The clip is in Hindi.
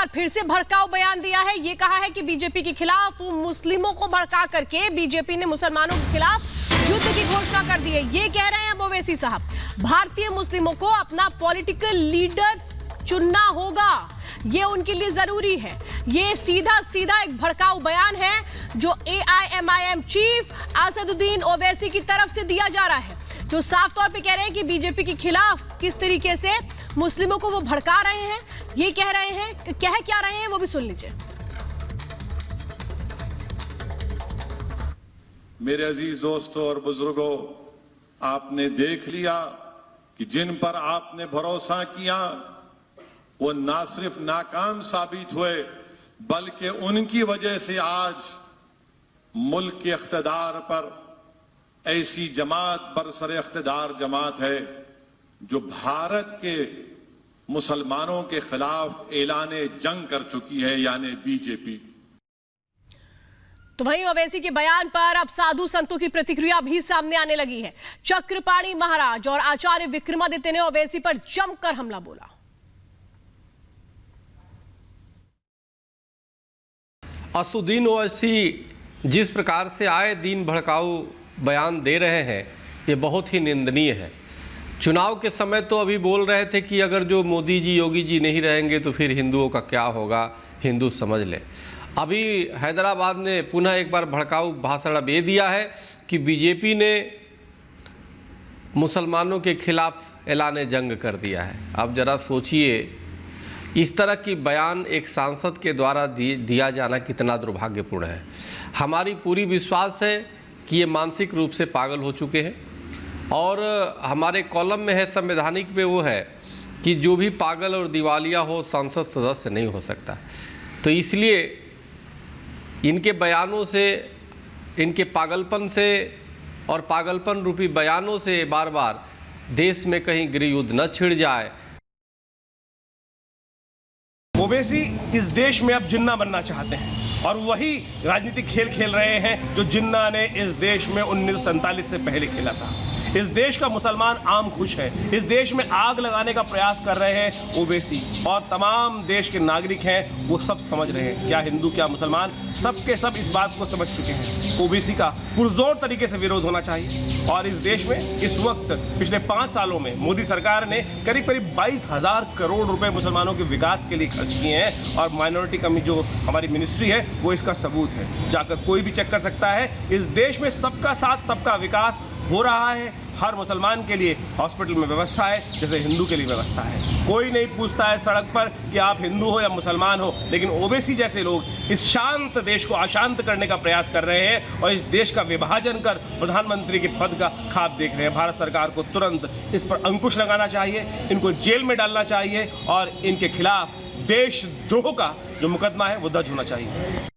बार फिर से भड़काऊ बयान दिया है। ये कहा है कि बीजेपी के खिलाफ मुस्लिमों को भड़का करके बीजेपी ने मुसलमानों के खिलाफ युद्ध की घोषणा कर दी है। ये कह रहे हैं ओवैसी साहब, भारतीय मुस्लिमों को अपना पॉलिटिकल लीडर चुनना होगा, ये उनके लिए जरूरी है। ये सीधा सीधा एक भड़काऊ बयान है जो एआईएमआईएम चीफ असदुद्दीन ओवैसी की तरफ से दिया जा रहा है, जो साफ तौर पे कह रहे हैं कि बीजेपी के खिलाफ किस तरीके से मुस्लिमों को वो भड़का रहे हैं। ये कह रहे हैं, कह क्या रहे हैं वो भी सुन लीजिए। मेरे अजीज दोस्तों और बुजुर्गों, आपने देख लिया कि जिन पर आपने भरोसा किया वो ना सिर्फ नाकाम साबित हुए, बल्कि उनकी वजह से आज मुल्क के इख्तिदार पर ऐसी जमात बरसर इख्तिदार जमात है जो भारत के मुसलमानों के खिलाफ ऐलाने जंग कर चुकी है, यानी बीजेपी। तो वहीं ओवैसी के बयान पर अब साधु संतों की प्रतिक्रिया भी सामने आने लगी है। चक्रपाणी महाराज और आचार्य विक्रमादित्य ने ओवैसी पर जमकर हमला बोला। असदुद्दीन ओवैसी जिस प्रकार से आए दिन भड़काऊ बयान दे रहे हैं, ये बहुत ही निंदनीय है। चुनाव के समय तो अभी बोल रहे थे कि अगर जो मोदी जी योगी जी नहीं रहेंगे तो फिर हिंदुओं का क्या होगा, हिंदू समझ ले। अभी हैदराबाद ने पुनः एक बार भड़काऊ भाषण अब ये दिया है कि बीजेपी ने मुसलमानों के खिलाफ ऐलान जंग कर दिया है। अब ज़रा सोचिए, इस तरह की बयान एक सांसद के द्वारा दिया जाना कितना दुर्भाग्यपूर्ण है। हमारी पूरी विश्वास है कि ये मानसिक रूप से पागल हो चुके हैं, और हमारे कॉलम में है, संवैधानिक में वो है कि जो भी पागल और दिवालिया हो संसद सदस्य नहीं हो सकता। तो इसलिए इनके बयानों से, इनके पागलपन से और पागलपन रूपी बयानों से बार बार देश में कहीं गृह युद्ध न छिड़ जाए। ओवैसी इस देश में अब जिन्ना बनना चाहते हैं और वही राजनीतिक खेल खेल रहे हैं जो जिन्ना ने इस देश में 1947 से पहले खेला था। इस देश का मुसलमान आम खुश है। इस देश में आग लगाने का प्रयास कर रहे हैं ओवैसी, और तमाम देश के नागरिक हैं वो सब समझ रहे हैं, क्या हिंदू क्या मुसलमान, सबके सब इस बात को समझ चुके हैं। ओवैसी का पुरजोर तरीके से विरोध होना चाहिए। और इस देश में इस वक्त पिछले 5 सालों में मोदी सरकार ने करीब 22,000 करोड़ रुपए मुसलमानों के विकास के लिए खर्च किए हैं, और माइनॉरिटी कमी जो हमारी मिनिस्ट्री है वो इसका सबूत है। जाकर कोई भी चेक कर सकता है। इस देश में सबका साथ सबका विकास हो रहा है। हर मुसलमान के लिए हॉस्पिटल में व्यवस्था है जैसे हिंदू के लिए व्यवस्था है। कोई नहीं पूछता है सड़क पर कि आप हिंदू हो या मुसलमान हो, लेकिन ओवैसी जैसे लोग इस शांत देश को अशांत करने का प्रयास कर रहे हैं और इस देश का विभाजन कर प्रधानमंत्री के पद का ख्वाब देख रहे हैं। भारत सरकार को तुरंत इस पर अंकुश लगाना चाहिए, इनको जेल में डालना चाहिए और इनके खिलाफ देशद्रोह का जो मुकदमा है वो दर्ज होना चाहिए।